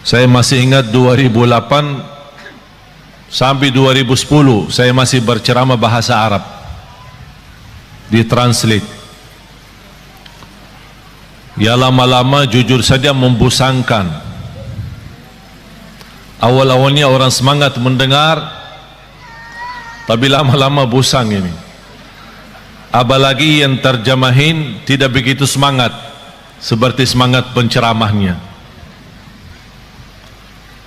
Saya masih ingat 2008 sampai 2010 saya masih berceramah bahasa Arab, ditranslate. Ya lama-lama jujur saja membosankan. Awal-awalnya orang semangat mendengar, tapi lama-lama bosan ini. Apalagi yang terjemahin tidak begitu semangat seperti semangat penceramahnya.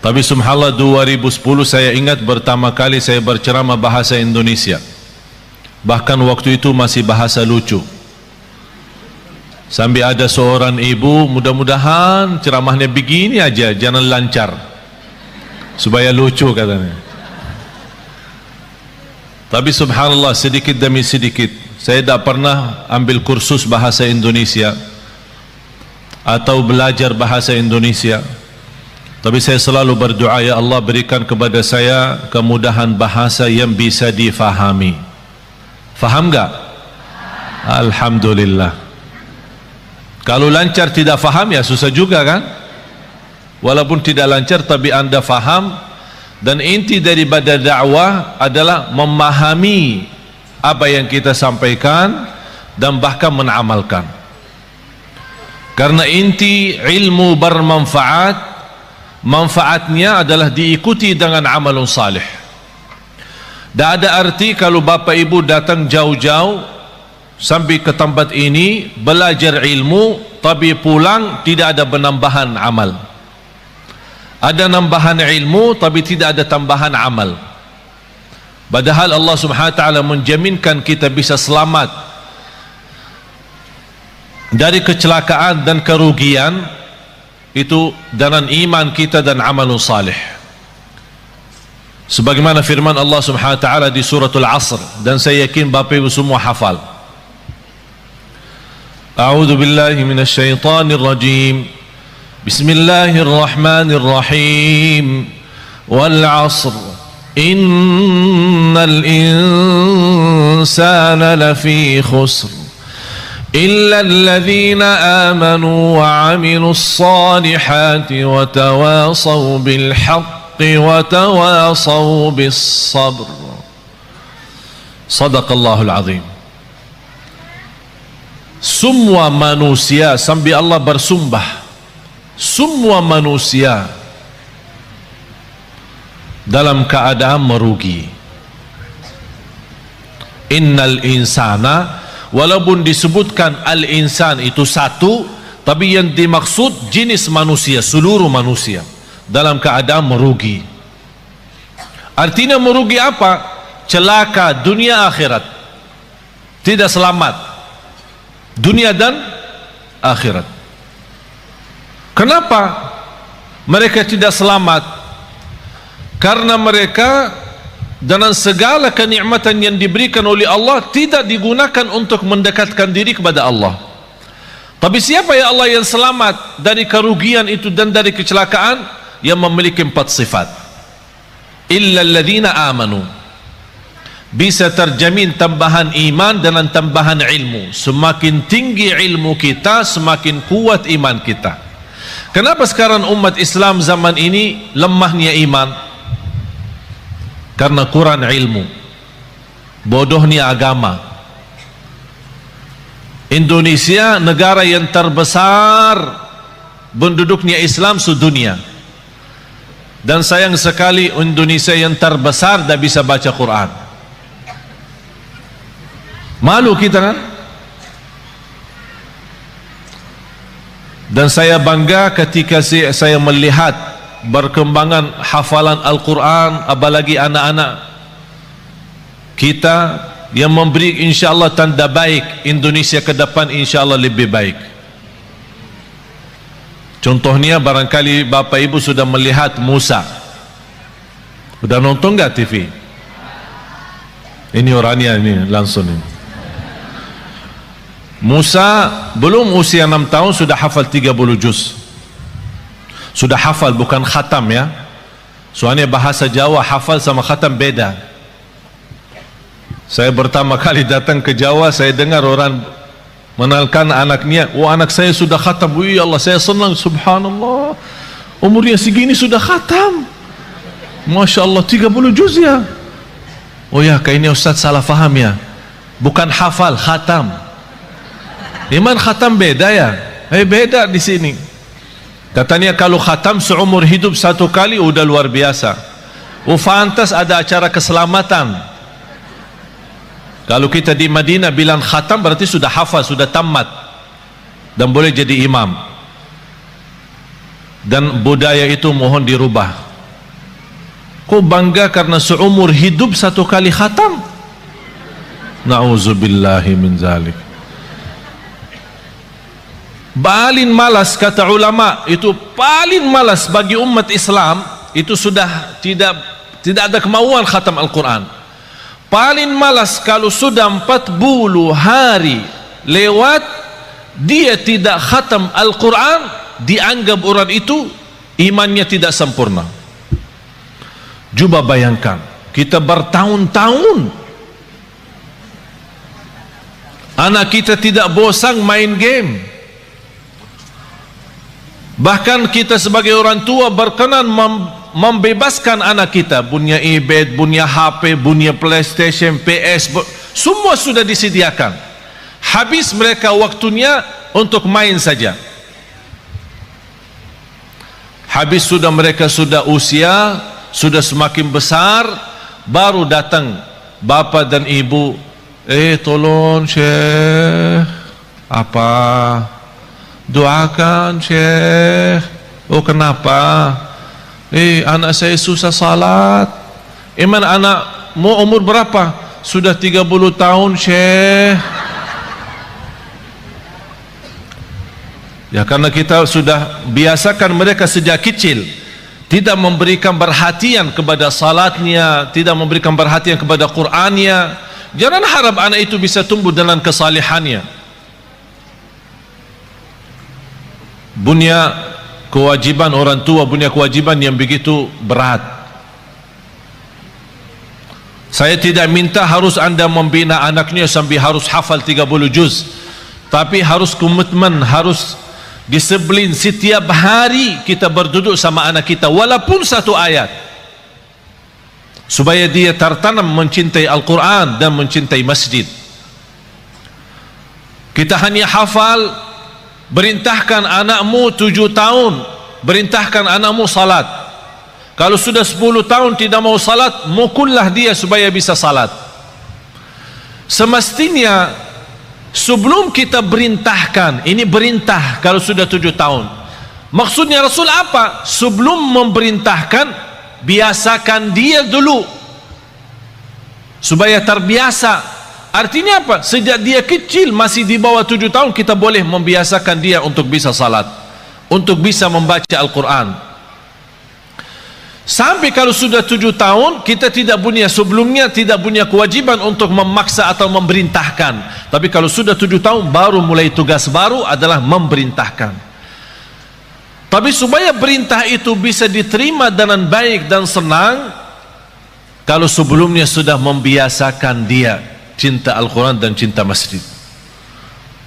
Tapi subhanallah 2010 saya ingat pertama kali saya berceramah bahasa Indonesia. Bahkan waktu itu masih bahasa lucu. Sampai ada seorang ibu, mudah-mudahan ceramahnya begini aja, jangan lancar, supaya lucu katanya. Tapi subhanallah sedikit demi sedikit, saya tidak pernah ambil kursus bahasa Indonesia atau belajar bahasa Indonesia. Tapi saya selalu berdoa, ya Allah berikan kepada saya kemudahan bahasa yang bisa difahami. Faham enggak? Alhamdulillah. Kalau lancar tidak faham ya susah juga kan? Walaupun tidak lancar tapi anda faham, dan inti daripada dakwah adalah memahami apa yang kita sampaikan dan bahkan menamalkan. Karena inti ilmu bermanfaat, manfaatnya adalah diikuti dengan amalun salih. Tak ada arti kalau bapa ibu datang jauh-jauh sampai ke tempat ini belajar ilmu tapi pulang tidak ada penambahan amal. Ada nambahan ilmu tapi tidak ada tambahan amal. Padahal Allah Subhanahu wa taala menjaminkan kita bisa selamat dari kecelakaan dan kerugian itu dengan iman kita dan amalun salih. Sebagaimana firman Allah Subhanahu wa taala di suratul Asr, dan saya yakin Bapak Ibu semua hafal. A'udzu billahi minasy syaithanir rajim. Bismillahirrahmanirrahim. Wal 'asr. Innal insana lafi khusr. إلا الذين آمنوا وعملوا الصالحات وتواصوا بالحق وتواصوا بالصبر. صدق الله العظيم. Semua manusia, sampai Allah bersumpah, semua manusia dalam keadaan merugi. Innal insana, walaupun disebutkan al-insan itu satu, tapi yang dimaksud jenis manusia, seluruh manusia dalam keadaan merugi. Artinya merugi apa? Celaka dunia akhirat, tidak selamat dunia dan akhirat. Kenapa mereka tidak selamat? Karena mereka dengan segala kenikmatan yang diberikan oleh Allah tidak digunakan untuk mendekatkan diri kepada Allah. Tapi siapa ya Allah yang selamat dari kerugian itu dan dari kecelakaan? Yang memiliki 4 sifat. Illa alladhina amanu. Bisa terjamin tambahan iman dengan tambahan ilmu. Semakin tinggi ilmu kita, semakin kuat iman kita. Kenapa sekarang umat Islam zaman ini lemahnya iman? Karena kurang ilmu, bodohnya agama. Indonesia negara yang terbesar penduduknya Islam sedunia, dan sayang sekali Indonesia yang terbesar tidak bisa baca Quran. Malu kita kan? Dan saya bangga ketika saya melihat berkembangan hafalan Al-Quran, apalagi anak-anak kita yang memberi insyaAllah tanda baik Indonesia ke depan, insyaAllah lebih baik. Contohnya barangkali Bapak Ibu sudah melihat Musa. Sudah nonton nggak TV? Ini orangnya ini langsung ini. Musa belum usia 6 tahun sudah hafal 30 juz. Sudah hafal, bukan khatam ya. Soalnya bahasa Jawa hafal sama khatam beda. Saya pertama kali datang ke Jawa, saya dengar orang mengenalkan anaknya, "Oh, anak saya sudah khatam." Wih Allah, saya senang, subhanallah. umurnya segini sudah khatam. Masya Allah, 30 juz ya. Oh ya, kayaknya Ustaz salah faham ya, bukan hafal, khatam. Iman khatam beda ya? Beda di sini. Katanya kalau khatam seumur hidup satu kali udah luar biasa. Fantas ada acara keselamatan. Kalau kita di Madinah bilang khatam berarti sudah hafal, sudah tamat dan boleh jadi imam. Dan budaya itu mohon dirubah. Kok bangga karena seumur hidup satu kali khatam? Na'udzubillahi min zalik. Paling malas, kata ulama, itu paling malas bagi umat Islam itu sudah tidak ada kemauan khatam Al-Quran. Paling malas kalau sudah 40 hari lewat dia tidak khatam Al-Quran, dianggap orang itu imannya tidak sempurna. Coba bayangkan, kita bertahun-tahun anak kita tidak bosan main game. Bahkan kita sebagai orang tua berkenan membebaskan anak kita, punya iPad, punya HP, punya PlayStation, PS, semua sudah disediakan. Habis mereka waktunya untuk main saja. Habis sudah mereka sudah usia, sudah semakin besar, baru datang bapa dan ibu, tolong Syekh, apa? Doakan Syekh. Oh kenapa? Anak saya susah salat. Mana anakmu umur berapa? Sudah 30 tahun Syekh. Ya karena kita sudah biasakan mereka sejak kecil tidak memberikan perhatian kepada salatnya, tidak memberikan perhatian kepada Qur'annya. Jangan harap anak itu bisa tumbuh dalam kesalihannya. Punya kewajiban orang tua, punya kewajiban yang begitu berat. Saya tidak minta harus anda membina anaknya sampai harus hafal 30 juz, tapi harus komitmen, harus disiplin. Setiap hari kita berduduk sama anak kita walaupun satu ayat, supaya dia tertanam mencintai Al-Quran dan mencintai masjid. Kita hanya hafal. Berintahkan anakmu 7 tahun, berintahkan anakmu salat. Kalau sudah 10 tahun tidak mau salat, mukullah dia supaya bisa salat. Semestinya sebelum kita berintahkan, ini berintah kalau sudah 7 tahun. Maksudnya Rasul apa? Sebelum memerintahkan, biasakan dia dulu supaya terbiasa. Artinya apa? Sejak dia kecil, masih di bawah 7 tahun, kita boleh membiasakan dia untuk bisa salat, untuk bisa membaca Al-Quran. Sampai kalau sudah 7 tahun, kita tidak punya, sebelumnya tidak punya kewajiban untuk memaksa atau memerintahkan. Tapi kalau sudah 7 tahun, baru mulai tugas baru adalah memerintahkan. Tapi supaya perintah itu bisa diterima dengan baik dan senang, kalau sebelumnya sudah membiasakan dia cinta Al-Quran dan cinta masjid,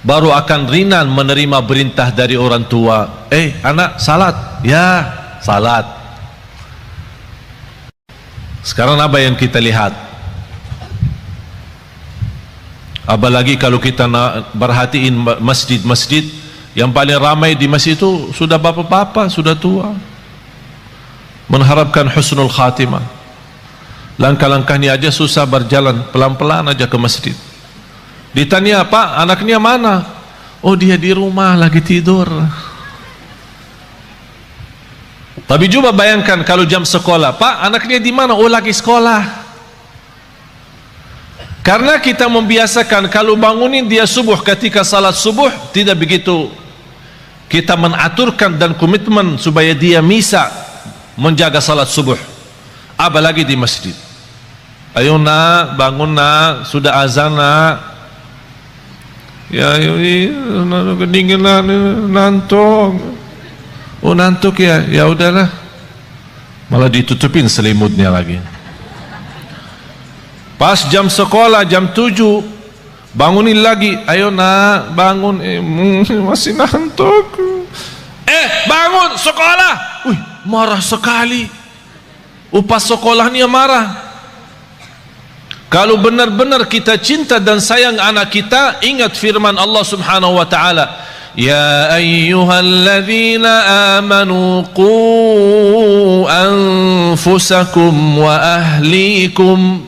baru akan ringan menerima perintah dari orang tua. Anak salat, ya salat. Sekarang apa yang kita lihat? Apalagi kalau kita perhatiin masjid-masjid, yang paling ramai di masjid itu sudah bapak-bapak, sudah tua, mengharapkan husnul khatimah. Langkah-langkahnya aja susah, berjalan pelan-pelan aja ke masjid. Ditanya, Pak, anaknya mana? Oh, dia di rumah lagi tidur. Tapi coba bayangkan kalau jam sekolah, Pak, anaknya di mana? Oh, lagi sekolah. Karena kita membiasakan kalau bangunin dia subuh, ketika salat subuh tidak begitu kita menaturkan dan komitmen supaya dia bisa menjaga salat subuh, apalagi di masjid. Ayo nak, bangun nak, sudah azan nak. Ya, kedinginan, nantuk. Oh nantuk ya, ya udahlah. Malah ditutupin selimutnya lagi. Pas jam sekolah jam 7, bangunin lagi. Ayo nak, bangun. Masih nantuk. bangun sekolah. Wih, marah sekali. Upah sekolahnya marah. Kalau benar-benar kita cinta dan sayang anak kita, ingat firman Allah Subhanahu wa taala, ya ayyuhalladzina amanu qu anfusakum wa ahlikum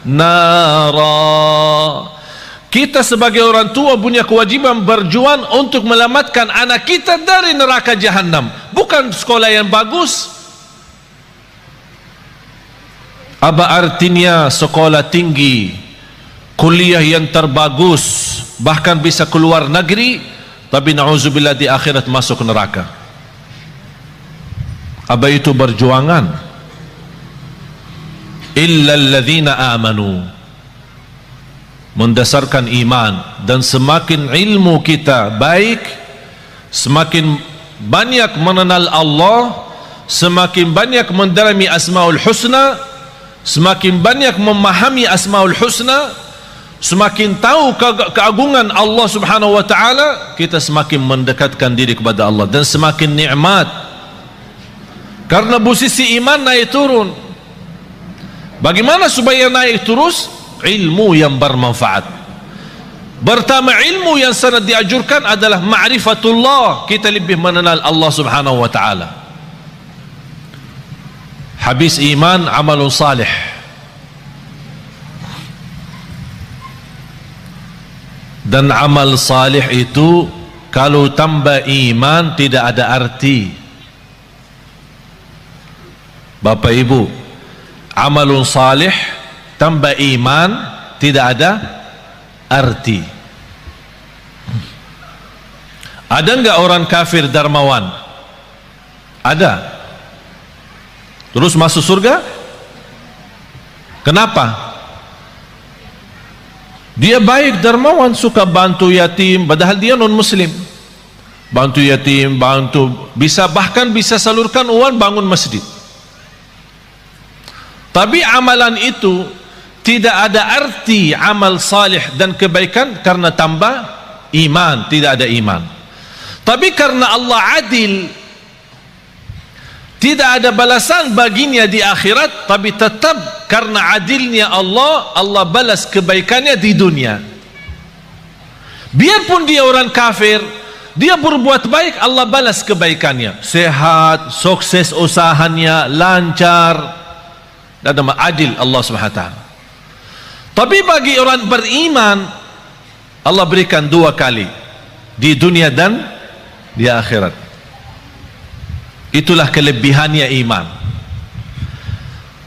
nara. Kita sebagai orang tua punya kewajiban berjuang untuk menyelamatkan anak kita dari neraka jahanam. Bukan sekolah yang bagus. Apa artinya sekolah tinggi, kuliah yang terbagus, bahkan bisa keluar negeri, tapi na'udzubillah di akhirat masuk neraka? Apa itu berjuangan? Illa alladzina amanu, mendasarkan iman. Dan semakin ilmu kita baik, semakin banyak mengenal Allah, semakin banyak mendalami Asmaul Husna, semakin banyak memahami Asmaul Husna, semakin tahu keagungan Allah Subhanahu wa taala, kita semakin mendekatkan diri kepada Allah dan semakin nikmat. Karena posisi iman naik turun. Bagaimana supaya naik terus? Ilmu yang bermanfaat. Pertama, ilmu yang sangat dianjurkan adalah ma'rifatullah. Kita lebih mengenal Allah Subhanahu wa taala. Habis iman, amalun salih. Dan amal salih itu kalau tambah iman tidak ada arti. Bapak Ibu, amalun salih tambah iman tidak ada arti. Ada enggak orang kafir dermawan? Ada. Terus masuk surga? Kenapa? Dia baik, dermawan, suka bantu yatim, padahal dia non muslim. Bantu yatim, bahkan bisa salurkan uang bangun masjid. Tapi amalan itu tidak ada arti amal salih dan kebaikan karena tambah iman, tidak ada iman. Tapi karena Allah adil, tidak ada balasan baginya di akhirat, tapi tetap karena adilnya Allah, Allah balas kebaikannya di dunia. Biarpun dia orang kafir, dia berbuat baik, Allah balas kebaikannya. Sehat, sukses usahanya, lancar, dan adil Allah SWT. Tapi bagi orang beriman, Allah berikan 2 kali, di dunia dan di akhirat. Itulah kelebihannya iman.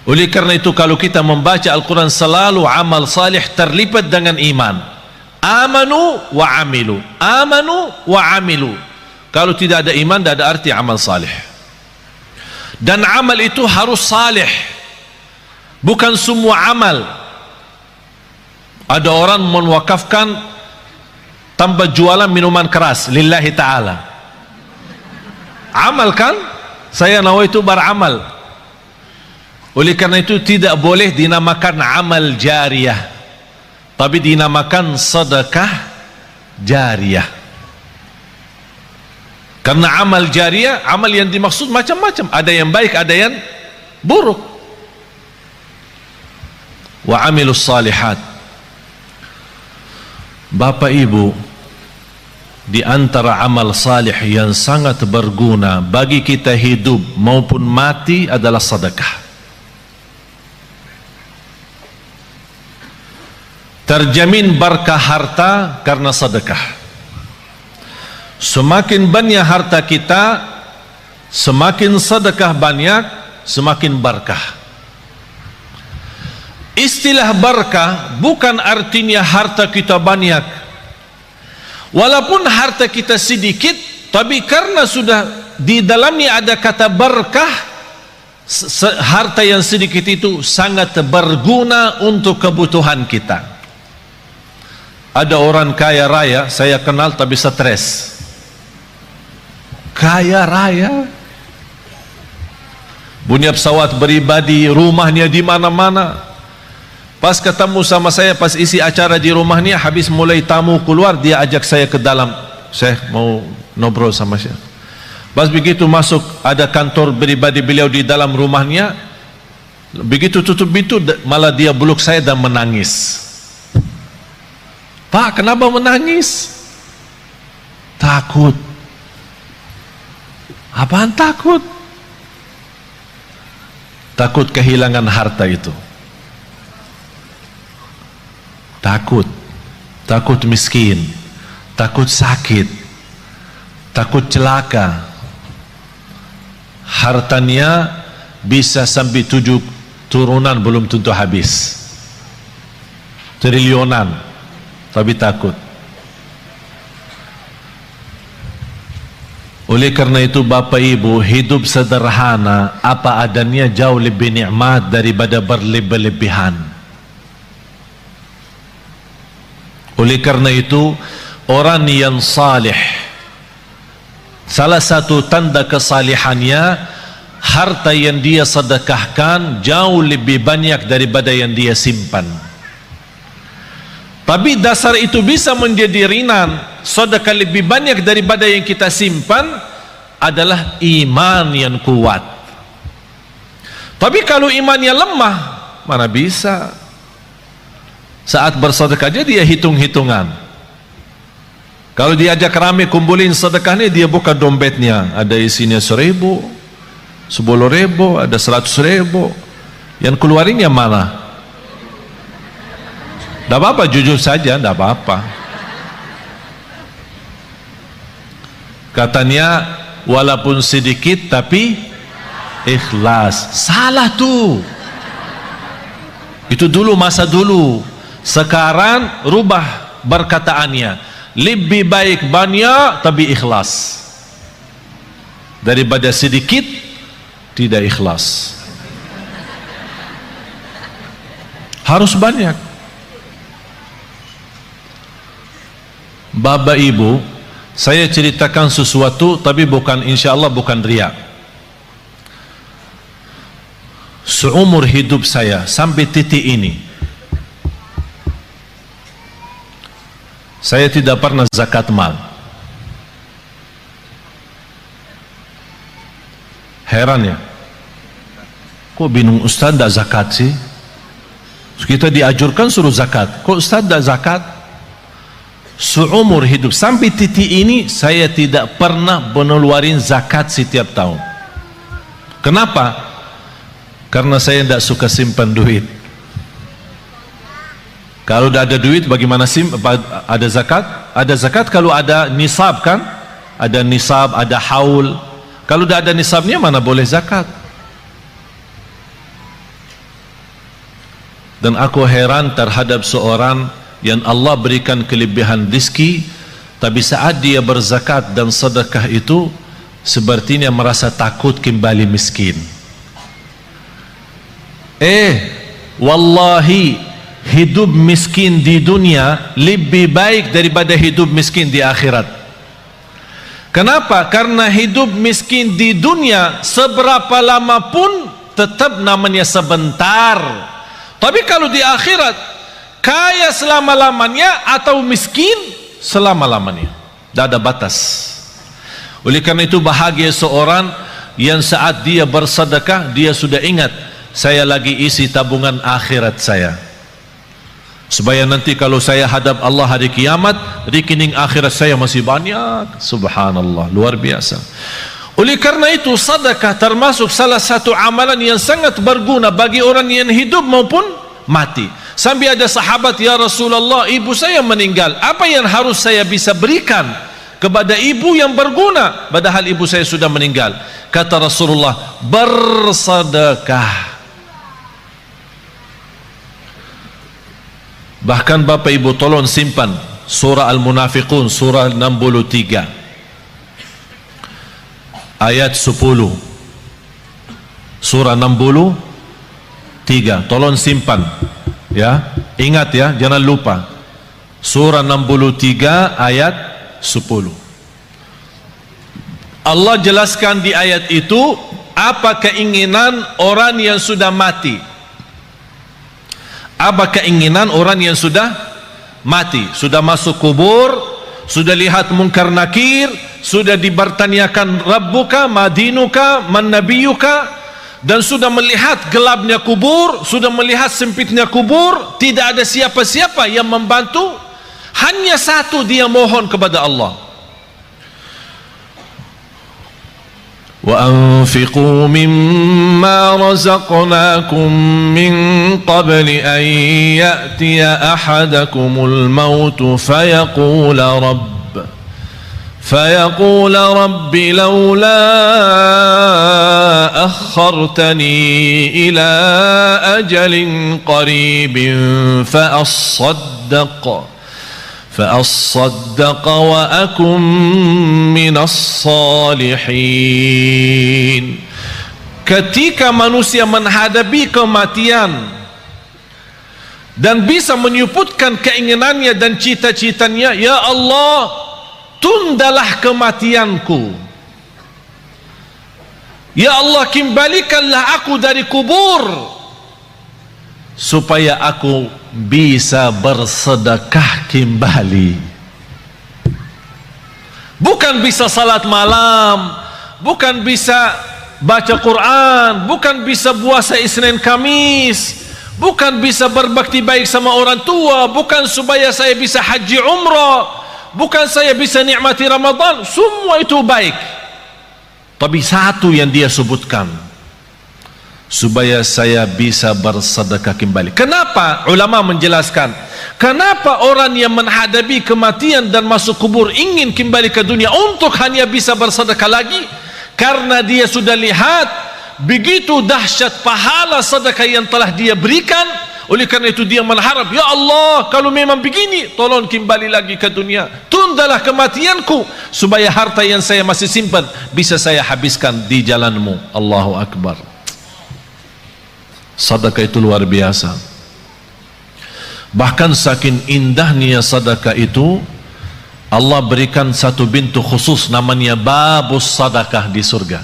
Oleh karena itu kalau kita membaca Al-Quran selalu amal salih terlibat dengan iman. Amanu wa amilu, amanu wa amilu. Kalau tidak ada iman, tidak ada arti amal salih. Dan amal itu harus salih, bukan semua amal. Ada orang mewakafkan tanpa jualan minuman keras lillahi ta'ala. Amal kan? Saya nawaitu beramal. Oleh karena itu tidak boleh dinamakan amal jariyah, tapi dinamakan sedekah jariyah. Karena amal jariyah, amal yang dimaksud macam-macam. Ada yang baik, ada yang buruk. Wa amilus salihat. Bapak Ibu, di antara amal salih yang sangat berguna bagi kita hidup maupun mati adalah sedekah. Terjamin berkah harta karena sedekah. Semakin banyak harta kita, semakin sedekah banyak, semakin berkah. Istilah berkah bukan artinya harta kita banyak. Walaupun harta kita sedikit, tapi karena sudah di dalamnya ada kata berkah, harta yang sedikit itu sangat berguna untuk kebutuhan kita. Ada orang kaya raya saya kenal tapi stres. Kaya raya, punya pesawat pribadi, rumahnya di mana-mana. Pas ketemu sama saya, pas isi acara di rumahnya, habis mulai tamu keluar, dia ajak saya ke dalam. Saya mau ngobrol sama saya. Pas begitu masuk, ada kantor pribadi beliau di dalam rumahnya. Begitu tutup pintu, malah dia peluk saya dan menangis. Pak, kenapa menangis? Takut. Apaan takut? Takut kehilangan harta itu. Takut. Takut miskin. Takut sakit. Takut celaka. Hartanya bisa sampai 7 turunan belum tentu habis, triliunan, tapi takut. Oleh karena itu Bapak Ibu, hidup sederhana apa adanya jauh lebih nikmat daripada berlebih-lebihan. Oleh karena itu orang yang salih, salah satu tanda kesalihannya, harta yang dia sedekahkan jauh lebih banyak daripada yang dia simpan. Tapi dasar itu bisa menjadi ringan, sedekah lebih banyak daripada yang kita simpan, adalah iman yang kuat. Tapi kalau imannya lemah, mana bisa? Saat bersedekah aja dia hitung-hitungan. Kalau diajak rame kumpulin sedekahnya, dia buka dompetnya, ada isinya 1.000, 10.000, ada 100.000. Yang keluarin yang mana? Tidak apa-apa, jujur saja, tidak apa-apa. Katanya walaupun sedikit tapi ikhlas. Salah tuh. Itu dulu, masa dulu. Sekarang rubah perkataannya. Lebih baik banyak tapi ikhlas daripada sedikit tidak ikhlas. Harus banyak. Bapak Ibu, saya ceritakan sesuatu tapi bukan, insya Allah bukan riya. Seumur hidup saya sampai titik ini, saya tidak pernah zakat mal. Heran ya, kok bingung Ustaz tidak zakat sih? Kita diajurkan suruh zakat, kok Ustaz tidak zakat? Seumur hidup sampai titik ini saya tidak pernah mengeluarkan zakat setiap tahun. Kenapa? Karena saya tidak suka simpan duit. Kalau tidak ada duit, bagaimana ada zakat? Ada zakat kalau ada nisab kan? Ada nisab, ada haul. Kalau tidak ada nisabnya, mana boleh zakat? Dan aku heran terhadap seorang yang Allah berikan kelebihan rezeki, tapi saat dia berzakat dan sedekah itu, sepertinya merasa takut kembali miskin. Wallahi, hidup miskin di dunia lebih baik daripada hidup miskin di akhirat. Kenapa? Karena hidup miskin di dunia seberapa lama pun tetap namanya sebentar. Tapi kalau di akhirat, kaya selama-lamanya atau miskin selama-lamanya, tidak ada batas. Oleh karena itu bahagia seorang yang saat dia bersedekah, dia sudah ingat, saya lagi isi tabungan akhirat saya, supaya nanti kalau saya hadap Allah hari kiamat, rekening akhirat saya masih banyak. Subhanallah, luar biasa. Oleh karena itu sedekah termasuk salah satu amalan yang sangat berguna bagi orang yang hidup maupun mati. Sampai ada sahabat, ya Rasulullah, ibu saya meninggal, apa yang harus saya bisa berikan kepada ibu yang berguna, padahal ibu saya sudah meninggal? Kata Rasulullah, bersedekah. Bahkan Bapak Ibu tolong simpan surah Al-Munafiqun, surah 63 ayat 10. Surah 63, tolong simpan ya, ingat ya, jangan lupa. Surah 63 ayat 10. Allah jelaskan di ayat itu apa keinginan orang yang sudah mati. Apa keinginan orang yang sudah mati, sudah masuk kubur, sudah lihat mungkar nakir, sudah dibertanyakan Rabbuka, Madinuka, Man Nabiyuka, dan sudah melihat gelapnya kubur, sudah melihat sempitnya kubur, tidak ada siapa-siapa yang membantu, hanya satu dia mohon kepada Allah. وَأَنْفِقُوا مِمَّا رَزَقْنَاكُمْ مِنْ قَبْلِ أَنْ يَأْتِيَ أَحَدَكُمُ الْمَوْتُ فيقول رب لولا أخرتني إلى أجل قريب فأصدق وأكن من الصالحين. Ketika manusia menghadapi kematian dan bisa menyebutkan keinginannya dan cita-citanya, ya Allah, tundalah kematianku, ya Allah, kembalikanlah aku dari kubur supaya aku bisa bersedekah kembali. Bukan bisa salat malam, bukan bisa baca Quran, bukan bisa puasa Isnin Kamis, bukan bisa berbakti baik sama orang tua, bukan supaya saya bisa haji umrah, bukan saya bisa nikmati Ramadan. Semua itu baik, tapi satu yang dia sebutkan, supaya saya bisa bersedekah kembali. Kenapa? Ulama menjelaskan, kenapa orang yang menghadapi kematian dan masuk kubur ingin kembali ke dunia untuk hanya bisa bersedekah lagi? Karena dia sudah lihat begitu dahsyat pahala sedekah yang telah dia berikan. Oleh karena itu dia mengharap, ya Allah, kalau memang begini, tolong kembali lagi ke dunia, tundalah kematianku supaya harta yang saya masih simpan bisa saya habiskan di jalanmu. Allahu Akbar. Sedekah itu luar biasa. Bahkan saking indahnya sedekah itu, Allah berikan satu pintu khusus namanya babus sedekah di surga.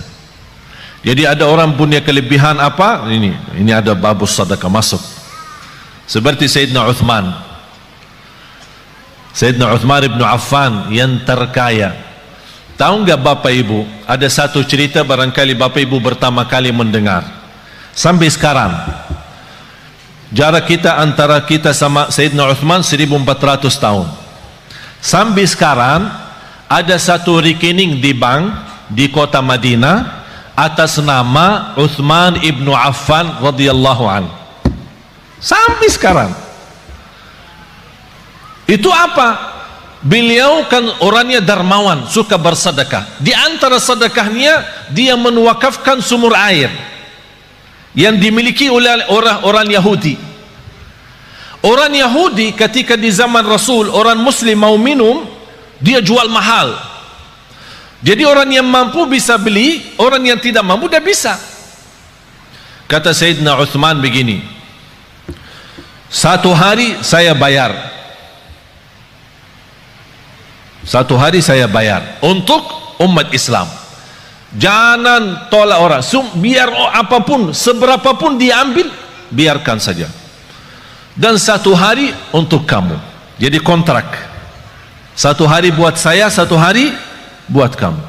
Jadi ada orang punya kelebihan apa? Ini ada babus sedekah masuk. Seperti Sayyidina Uthman ibn Affan yang terkaya. Tahu enggak Bapak Ibu, ada satu cerita barangkali Bapak Ibu pertama kali mendengar. Sampai sekarang jarak kita antara kita sama Sayyidina Uthman 1400 tahun. Sampai sekarang ada satu rekening di bank di kota Madinah atas nama Uthman ibn Affan radhiyallahu anhu. Sampai sekarang. Itu apa? Beliau kan orangnya dermawan, suka bersedekah. Di antara sedekahnya dia menwakafkan sumur air yang dimiliki oleh orang Yahudi. Orang Yahudi ketika di zaman Rasul, orang Muslim mau minum, dia jual mahal. Jadi orang yang mampu bisa beli, orang yang tidak mampu tidak bisa. Kata Sayyidina Uthman begini, satu hari saya bayar untuk umat Islam. Jangan tolak orang, biar apapun, seberapapun diambil, biarkan saja. Dan satu hari untuk kamu. Jadi kontrak, satu hari buat saya, satu hari buat kamu.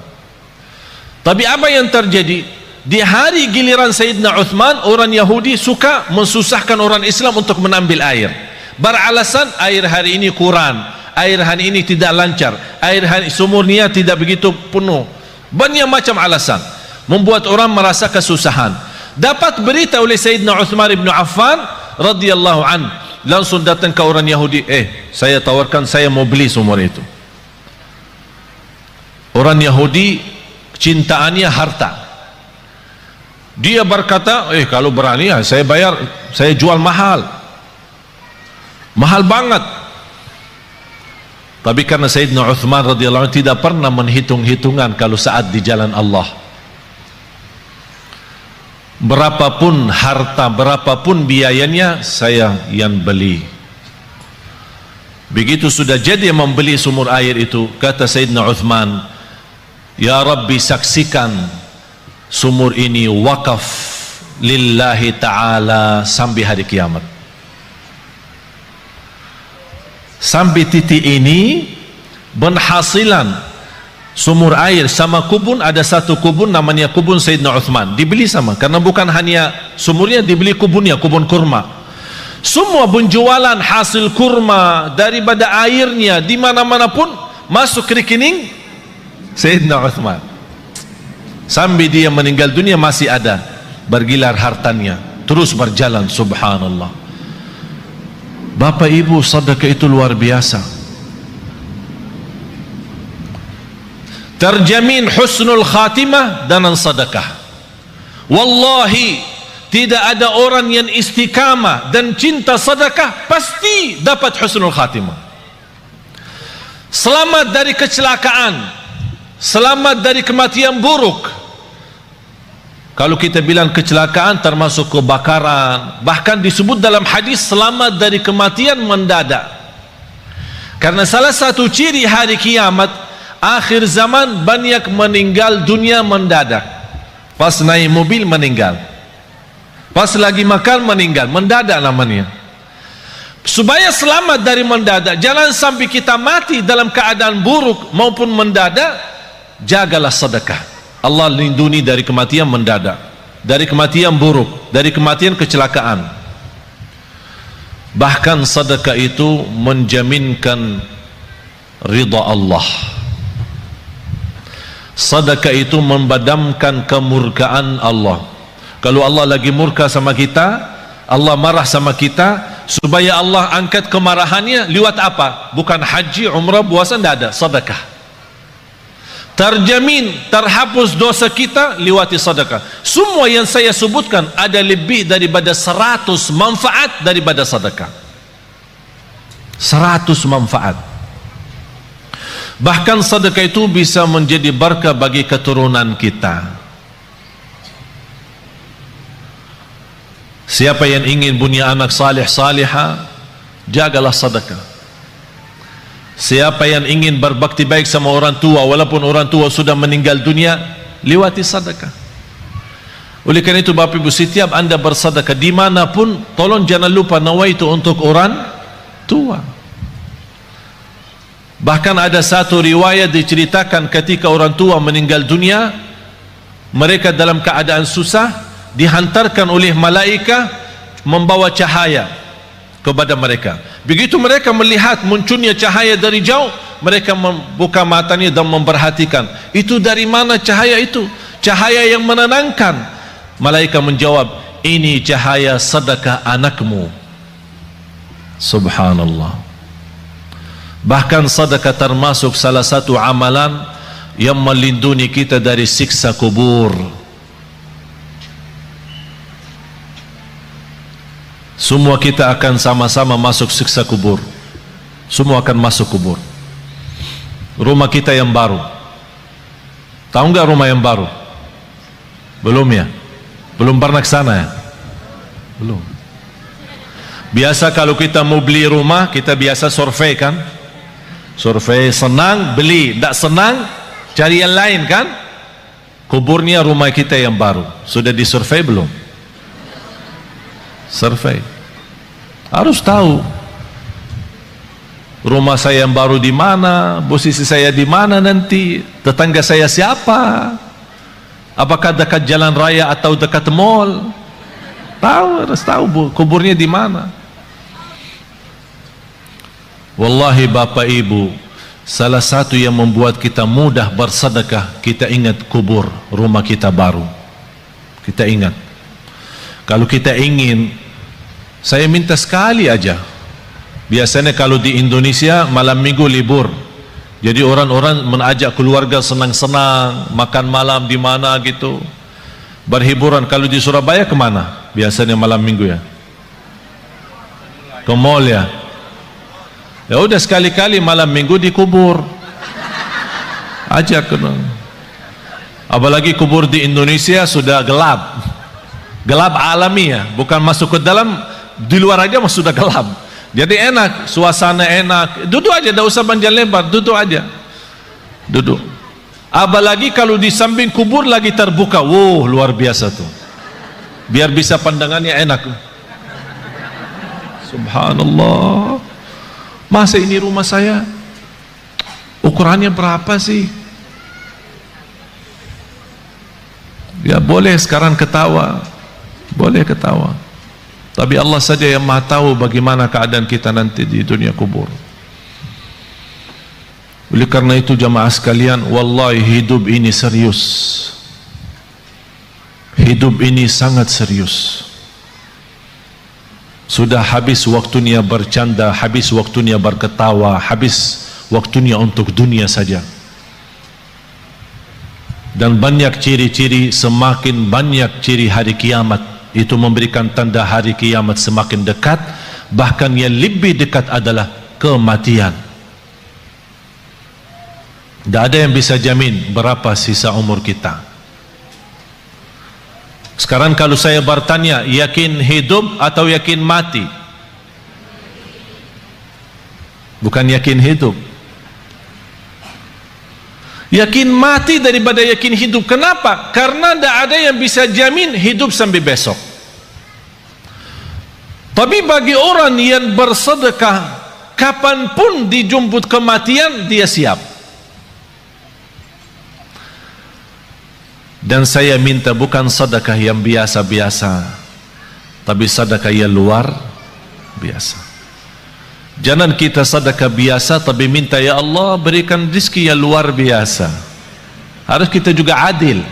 Tapi apa yang terjadi? Di hari giliran Sayyidina Uthman, orang Yahudi suka mensusahkan orang Islam untuk menambil air. Beralasan air hari ini kurang, air hari ini tidak lancar, air hari sumurnya tidak begitu penuh. Banyak macam alasan membuat orang merasa kesusahan. Dapat berita oleh Sayyidina Uthman ibn Affan radhiyallahu an, langsung datang ke orang Yahudi, saya tawarkan, saya mau beli sumur itu. Orang Yahudi cintaannya harta. Dia berkata, kalau berani ya saya bayar, saya jual mahal banget. Tapi karena Sayyidina Uthman radhiyallahu anhu tidak pernah menghitung-hitungan kalau saat di jalan Allah, berapapun harta, berapapun biayanya, saya yang beli. Begitu sudah jadi membeli sumur air itu, kata Sayyidina Uthman, ya Rabbi, saksikan sumur ini wakaf lillahi ta'ala sampai hari kiamat. Sampai titik ini penghasilan Sumur air sama kubun, ada satu kubun namanya kubun Sayyidina Uthman, dibeli sama, karena bukan hanya sumurnya, dibeli kubunnya, kubun kurma. Semua penjualan hasil kurma daripada airnya di mana-mana pun masuk ke rekening Sayyidina Uthman. Sampai dia meninggal dunia masih ada bergilar hartanya, terus berjalan. Subhanallah. Bapak Ibu, sedekah itu luar biasa. Terjamin husnul khatimah dengan sedekah. Wallahi, tidak ada orang yang istiqamah dan cinta sedekah pasti dapat husnul khatimah. Selamat dari kecelakaan, selamat dari kematian buruk. Kalau kita bilang kecelakaan termasuk kebakaran, bahkan disebut dalam hadis selamat dari kematian mendadak. Karena salah satu ciri hari kiamat, akhir zaman, banyak meninggal dunia mendadak. Pas naik mobil meninggal, pas lagi makan meninggal, mendadak namanya. Supaya selamat dari mendadak, jangan sampai kita mati dalam keadaan buruk maupun mendadak, jagalah sedekah. Allah lindungi dari kematian mendadak, dari kematian buruk, dari kematian kecelakaan. Bahkan sedekah itu menjaminkan ridha Allah. Sedekah itu membadamkan kemurkaan Allah. Kalau Allah lagi murka sama kita, Allah marah sama kita, supaya Allah angkat kemarahannya lewat apa? Bukan haji, umrah, puasa, tidak ada, sedekah. Terjamin terhapus dosa kita lewati sedekah. Semua yang saya sebutkan ada lebih daripada 100 manfaat daripada sedekah. 100 manfaat. Bahkan sedekah itu bisa menjadi berkah bagi keturunan kita. Siapa yang ingin punya anak salih salihah, jagalah sedekah. Siapa yang ingin berbakti baik sama orang tua, walaupun orang tua sudah meninggal dunia, lewati sedekah. Oleh karena itu Bapak Ibu, setiap anda bersedekah dimanapun, tolong jangan lupa nawaitu untuk orang tua. Bahkan ada satu riwayat diceritakan ketika orang tua meninggal dunia, mereka dalam keadaan susah, dihantarkan oleh malaikat membawa cahaya kepada mereka. Begitu mereka melihat munculnya cahaya dari jauh, mereka membuka matanya dan memperhatikan, itu dari mana cahaya itu? Cahaya yang menenangkan. Malaikat menjawab, ini cahaya sedekah anakmu. Subhanallah. Bahkan sedekah termasuk salah satu amalan yang melindungi kita dari siksa kubur. Semua kita akan sama-sama masuk siksa kubur. Semua akan masuk kubur. Rumah kita yang baru, tahu nggak rumah yang baru? Belum ya? Belum pernah ke sana ya? Belum. Biasa kalau kita mau beli rumah, kita biasa survei kan? Survei, senang beli, tidak senang cari yang lain kan? Kuburnya rumah kita yang baru. Sudah disurvei belum? Survei. Harus tahu rumah saya yang baru di mana, posisi saya di mana nanti, tetangga saya siapa, apakah dekat jalan raya atau dekat mall. Tahu, harus tahu kuburnya di mana. Wallahi Bapak Ibu, salah satu yang membuat kita mudah bersedekah, kita ingat kubur rumah kita baru. Kita ingat. Kalau kita ingin, saya minta sekali aja. Biasanya kalau di Indonesia malam minggu libur, jadi orang-orang mengajak keluarga senang-senang, makan malam di mana gitu, berhiburan. Kalau di Surabaya kemana? Biasanya malam minggu ya? Ke mall ya? Ya udah sekali-kali malam minggu di kubur, ajak. Apalagi kubur di Indonesia sudah gelap. Gelap alami ya, bukan masuk ke dalam, di luar aja sudah gelap. Jadi enak, suasana enak. Duduk aja, tidak usah panjang lebar, duduk aja. Duduk. Apalagi kalau di samping kubur lagi terbuka, wow, luar biasa tuh. Biar bisa pandangannya enak. Subhanallah. Masa ini rumah saya ukurannya berapa sih? Ya boleh sekarang ketawa, boleh ketawa, tapi Allah saja yang maha tahu bagaimana keadaan kita nanti di dunia kubur. Oleh karena itu jamaah sekalian, wallahi hidup ini serius, hidup ini sangat serius. Sudah habis waktunya bercanda, habis waktunya berketawa, habis waktunya untuk dunia saja. Dan banyak ciri-ciri, semakin banyak ciri hari kiamat, itu memberikan tanda hari kiamat semakin dekat. Bahkan yang lebih dekat adalah kematian. Tidak ada yang bisa jamin berapa sisa umur kita. Sekarang kalau saya bertanya, yakin hidup atau yakin mati? Bukan yakin hidup, yakin mati daripada yakin hidup. Kenapa? Karena tidak ada yang bisa jamin hidup sampai besok. Tapi bagi orang yang bersedekah, kapanpun dijemput kematian, dia siap. Dan saya minta bukan sedekah yang biasa-biasa, tapi sedekah yang luar biasa. Jangan kita sedekah biasa tapi minta, ya Allah berikan rezeki yang luar biasa. Harus kita juga adil,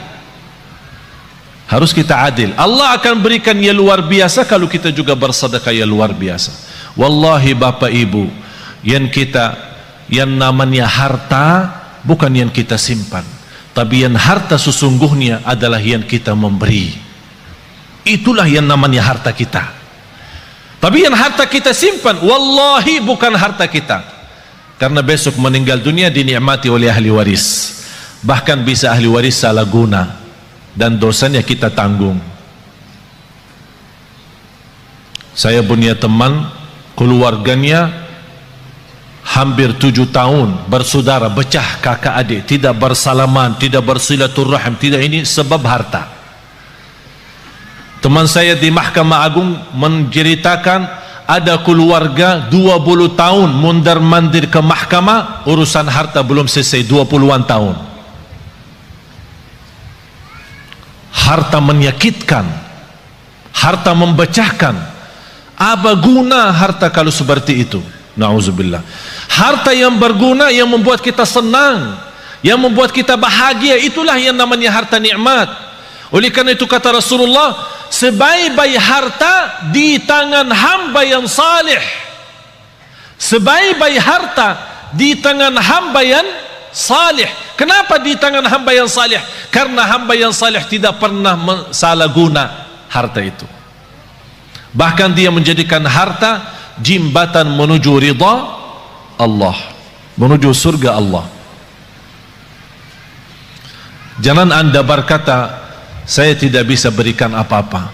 harus kita adil. Allah akan berikan yang luar biasa kalau kita juga bersedekah yang luar biasa. Wallahi Bapak Ibu, yang namanya harta bukan yang kita simpan, tapi yang harta sesungguhnya adalah yang kita memberi. Itulah yang namanya harta kita. Tapi yang harta kita simpan, wallahi bukan harta kita. Karena besok meninggal dunia dinikmati oleh ahli waris. Bahkan bisa ahli waris salah guna, dan dosanya kita tanggung. Saya punya teman, keluarganya hampir 7 tahun bersaudara, pecah kakak adik, tidak bersalaman, tidak bersilaturahim, tidak, ini sebab harta. Teman saya di Mahkamah Agung menceritakan ada keluarga 20 tahun mondar-mandir ke mahkamah, urusan harta belum selesai, 20-an tahun. Harta menyakitkan, harta memecahkan. Apa guna harta kalau seperti itu? Na'udzubillah. Harta yang berguna, yang membuat kita senang, yang membuat kita bahagia, itulah yang namanya harta nikmat. Oleh karena itu kata Rasulullah, sebaik-baik harta di tangan hamba yang salih. Sebaik-baik harta di tangan hamba yang salih. Kenapa di tangan hamba yang salih? Karena hamba yang salih tidak pernah salah guna harta itu. Bahkan dia menjadikan harta jembatan menuju ridha Allah, menuju surga Allah. Jangan anda berkata, saya tidak bisa berikan apa-apa.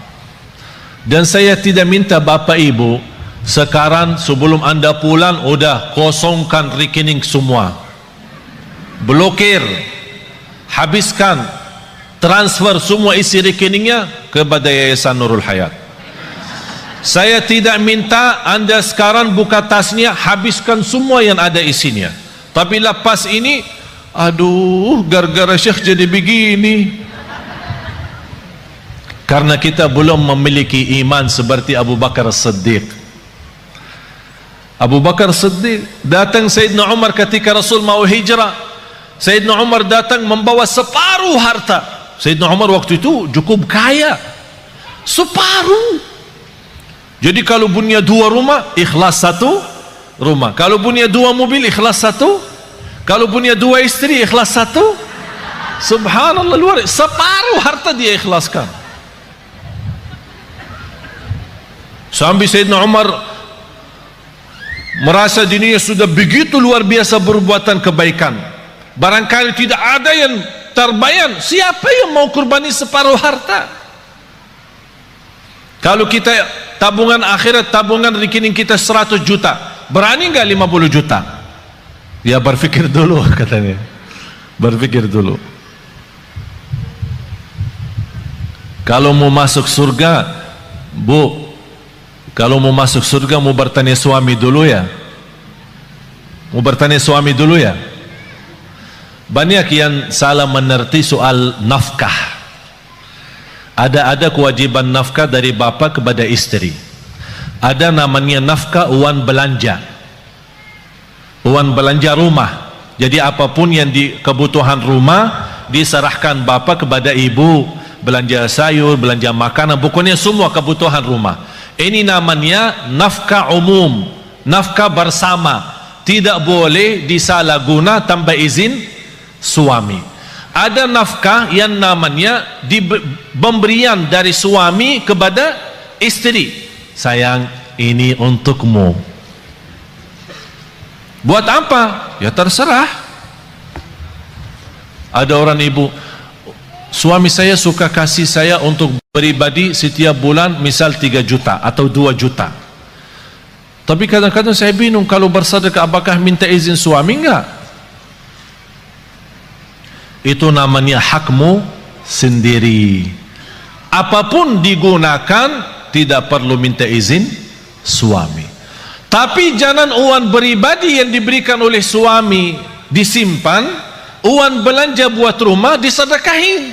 Dan saya tidak minta Bapak Ibu sekarang sebelum anda pulang udah kosongkan rekening semua, blokir, habiskan, transfer semua isi rekeningnya kepada Yayasan Nurul Hayat. Saya tidak minta anda sekarang buka tasnya, habiskan semua yang ada isinya. Tapi lepas ini, aduh, gara-gara Syekh jadi begini. Karena kita belum memiliki iman seperti Abu Bakar As-Siddiq. Abu Bakar As-Siddiq datang Sayyidina Umar ketika Rasul mau hijrah. Sayyidina Umar datang membawa separuh harta. Sayyidina Umar waktu itu cukup kaya, separuh. Jadi kalau punya 2 rumah, ikhlas 1 rumah. Kalau punya 2 mobil, ikhlas 1. Kalau punya 2 istri, ikhlas 1. Subhanallah, luar biasa. Separuh harta dia ikhlaskan. Sampai Sayyidina Umar merasa dirinya sudah begitu luar biasa berbuatan kebaikan. Barangkali tidak ada yang terbayang, siapa yang mau kurbani separuh harta? Kalau kita tabungan akhirat, tabungan rekening kita 100 juta, berani nggak 50 juta? Ya berpikir dulu, katanya. Berpikir dulu. Kalau mau masuk surga, Bu, kalau mau masuk surga mau bertanya suami dulu ya. Mau bertanya suami dulu ya. Banyak yang salah mengerti soal nafkah. Ada kewajiban nafkah dari bapa kepada istri. Ada namanya nafkah uang belanja, uang belanja rumah. Jadi apapun yang di kebutuhan rumah diserahkan bapa kepada ibu, belanja sayur, belanja makanan, pokoknya semua kebutuhan rumah. Ini namanya nafkah umum, nafkah bersama. Tidak boleh disalahguna tanpa izin suami. Ada nafkah yang namanya pemberian dari suami kepada istri. Sayang, ini untukmu. Buat apa? Ya terserah. Ada orang ibu, suami saya suka kasih saya untuk pribadi setiap bulan misal 3 juta atau 2 juta. Tapi kadang-kadang saya bingung, kalau bersedekah apakah minta izin suami? Enggak. Itu namanya hakmu sendiri. Apapun digunakan tidak perlu minta izin suami. Tapi jangan uang pribadi yang diberikan oleh suami disimpan, uang belanja buat rumah disedekahin.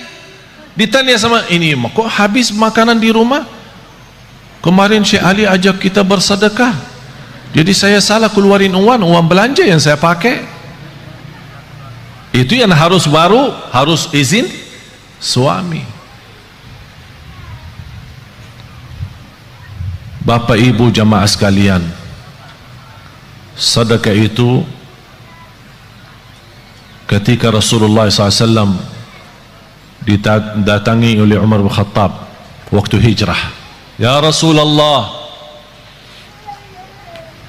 Ditanya sama ini, kok habis makanan di rumah? Kemarin Syekh Ali ajak kita bersedekah, jadi saya salah keluarin uang belanja yang saya pakai. Itu yang harus izin suami. Bapak ibu jamaah sekalian, sedekah itu ketika Rasulullah SAW didatangi oleh Umar bin Khattab waktu hijrah, ya Rasulullah,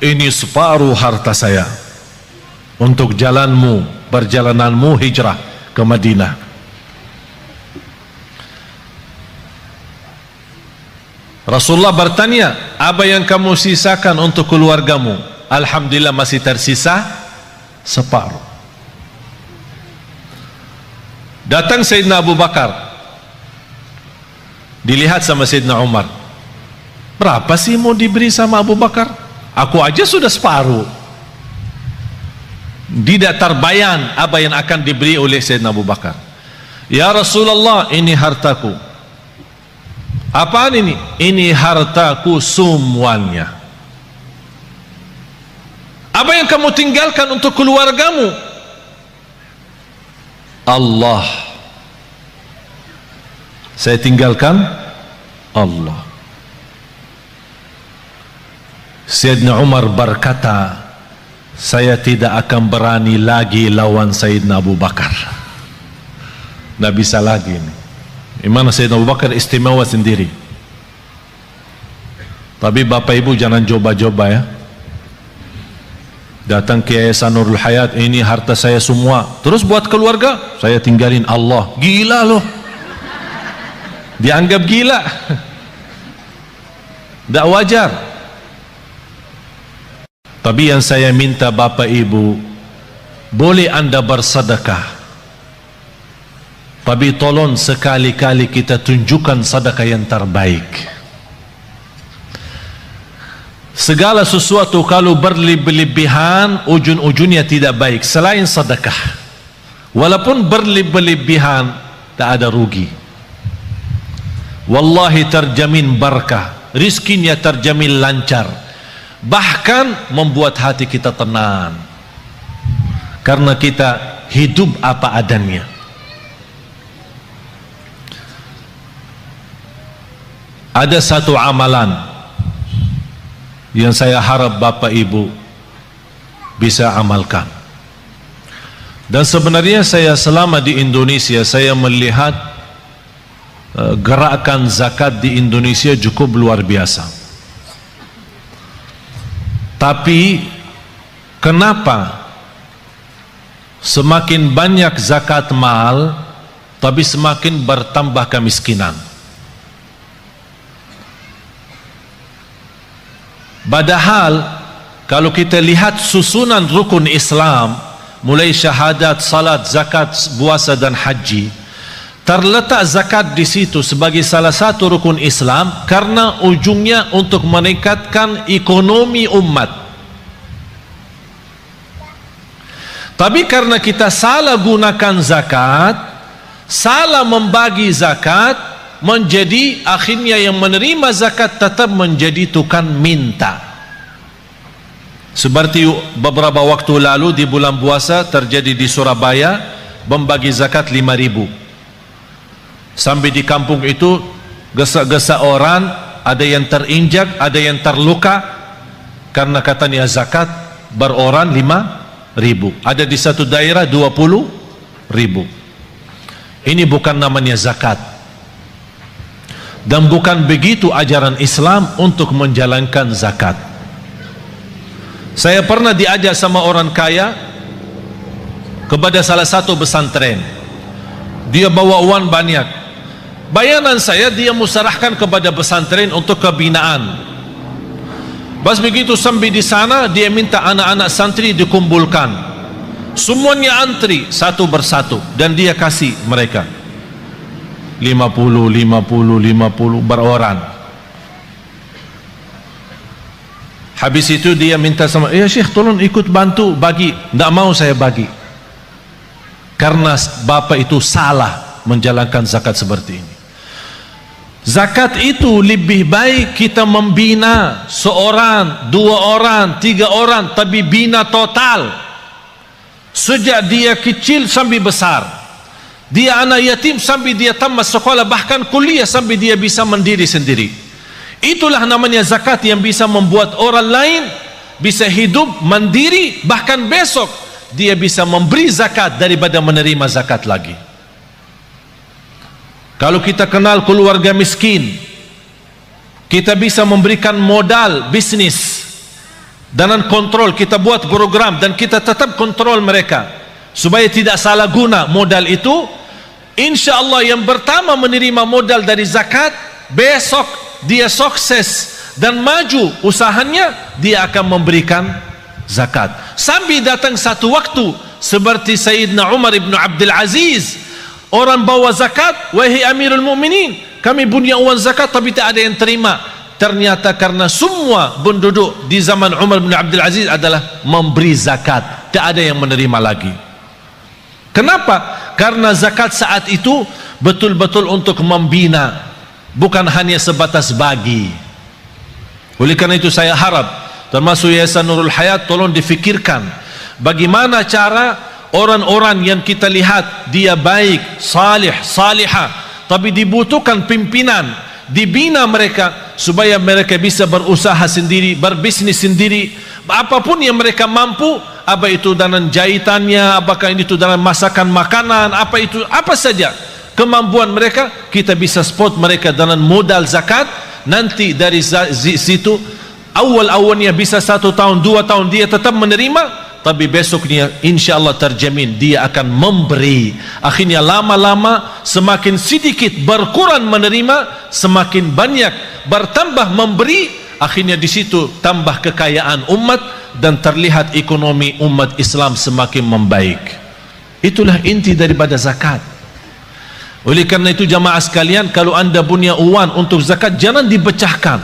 ini separuh harta saya untuk perjalananmu hijrah ke Madinah. Rasulullah bertanya, apa yang kamu sisakan untuk keluargamu? Alhamdulillah masih tersisa separuh. Datang Sayyidina Abu Bakar, dilihat sama Sayyidina Umar, berapa sih mau diberi sama Abu Bakar? Aku aja sudah separuh. Tidak terbayang apa yang akan diberi oleh Sayyidina Abu Bakar. Ya Rasulullah, ini hartaku. Apaan ini? Ini hartaku semuanya. Apa yang kamu tinggalkan untuk keluargamu? Allah. Saya tinggalkan Allah. Sayyidina Umar berkata, saya tidak akan berani lagi lawan Sayyidina Abu Bakar. Tidak bisa lagi ini. Imana Sayyidina Abu Bakar istimewa sendiri. Tapi bapak ibu jangan coba-coba ya. Datang ke Yayasan Nurul Hayat, ini harta saya semua, terus buat keluarga saya tinggalin Allah. Gila loh. Dianggap gila. Tidak wajar. Tapi yang saya minta bapak ibu, boleh anda bersedekah, tapi tolong sekali-kali kita tunjukkan sedekah yang terbaik. Segala sesuatu kalau berlebihan ujung-ujungnya tidak baik selain sedekah. Walaupun berlebihan tak ada rugi. Wallahi terjamin barakah, rizkinya terjamin lancar, bahkan membuat hati kita tenang karena kita hidup apa adanya. Ada satu amalan yang saya harap bapak ibu bisa amalkan. Dan sebenarnya saya selama di Indonesia, saya melihat gerakan zakat di Indonesia cukup luar biasa. Tapi kenapa semakin banyak zakat mal, tapi semakin bertambah kemiskinan? Padahal kalau kita lihat susunan rukun Islam, mulai syahadat, salat, zakat, puasa dan haji, terletak zakat di situ sebagai salah satu rukun Islam karena ujungnya untuk meningkatkan ekonomi umat. Tapi karena kita salah gunakan zakat, salah membagi zakat, menjadi akhirnya yang menerima zakat tetap menjadi tukang minta. Seperti beberapa waktu lalu di bulan puasa terjadi di Surabaya, membagi zakat 5.000. Sampai di kampung itu gesa-gesa orang, ada yang terinjak, ada yang terluka karena katanya zakat beroran 5.000. Ada di satu daerah 20.000. Ini bukan namanya zakat, dan bukan begitu ajaran Islam untuk menjalankan zakat. Saya pernah diajak sama orang kaya kepada salah satu pesantren. Dia bawa uang banyak. Bayanan saya, dia musarahkan kepada pesantren untuk kebinaan. Pas begitu sampai di sana, dia minta anak-anak santri dikumpulkan. Semuanya antri satu persatu dan dia kasih mereka 50 beroran. Habis itu dia minta sama, ya Syekh tolong ikut bantu bagi. Tidak mau saya bagi, karena bapak itu salah menjalankan zakat seperti ini. Zakat itu lebih baik kita membina seorang, 2 orang, 3 orang, tapi bina total. Sejak dia kecil sampai besar, dia anak yatim sampai dia tamat sekolah, bahkan kuliah, sampai dia bisa mandiri sendiri. Itulah namanya zakat yang bisa membuat orang lain bisa hidup mandiri, bahkan besok dia bisa memberi zakat daripada menerima zakat lagi. Kalau kita kenal keluarga miskin, kita bisa memberikan modal bisnis dengan kontrol. Kita buat program dan kita tetap kontrol mereka supaya tidak salah guna modal itu. Insya Allah yang pertama menerima modal dari zakat, besok dia sukses dan maju usahanya, dia akan memberikan zakat. Sampai datang satu waktu seperti Sayyidina Umar ibn Abdul Aziz, orang bawa zakat, wahai Amirul Mukminin, kami punya uang zakat tapi tak ada yang terima. Ternyata karena semua penduduk di zaman Umar bin Abdul Aziz adalah memberi zakat, tak ada yang menerima lagi. Kenapa? Karena zakat saat itu betul-betul untuk membina, bukan hanya sebatas bagi. Oleh karena itu saya harap termasuk Yayasan Nurul Hayat tolong difikirkan bagaimana cara orang-orang yang kita lihat dia baik, salih, salihah, tapi dibutuhkan pimpinan, dibina mereka supaya mereka bisa berusaha sendiri, berbisnis sendiri, apapun yang mereka mampu, apa itu dalam jahitannya, apakah itu dalam masakan makanan, apa itu, apa saja kemampuan mereka, kita bisa support mereka dengan modal zakat. Nanti dari situ awal-awalnya bisa 1 tahun 2 tahun dia tetap menerima, tapi besoknya insya Allah terjamin dia akan memberi. Akhirnya lama-lama semakin sedikit berkurang menerima, semakin banyak bertambah memberi. Akhirnya di situ tambah kekayaan umat dan terlihat ekonomi umat Islam semakin membaik. Itulah inti daripada zakat. Oleh karena itu jamaah sekalian, kalau anda punya uang untuk zakat, jangan dipecahkan.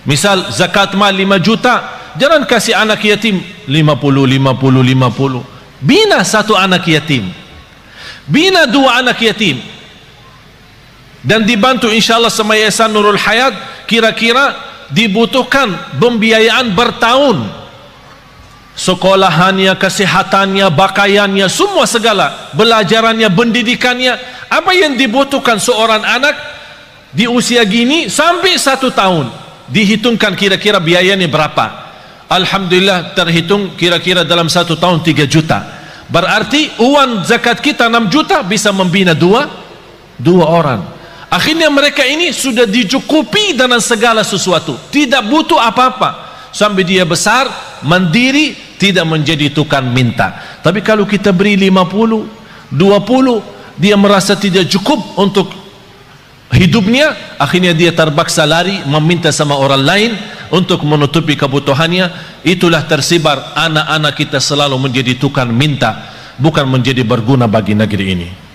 Misal zakat mal 5 juta, jangan kasih anak yatim 50. Bina 1 anak yatim, bina 2 anak yatim, dan dibantu insyaAllah sama Yayasan Nurul Hayat. Kira-kira dibutuhkan pembiayaan bertahun, sekolahannya, kesehatannya, pakaiannya, semua segala, belajarannya, pendidikannya. Apa yang dibutuhkan seorang anak di usia gini sampai 1 tahun, dihitungkan kira-kira biayanya berapa. Alhamdulillah terhitung kira-kira dalam 1 tahun 3 juta. Berarti uang zakat kita 6 juta bisa membina 2 orang. Akhirnya mereka ini sudah dicukupi dengan segala sesuatu, tidak butuh apa-apa, sampai dia besar mandiri, tidak menjadi tukang minta. Tapi kalau kita beri 50, 20, dia merasa tidak cukup untuk hidupnya, akhirnya dia terpaksa lari meminta sama orang lain untuk menutupi kebutuhannya. Itulah tersebar anak-anak kita selalu menjadi tukang minta, bukan menjadi berguna bagi negeri ini.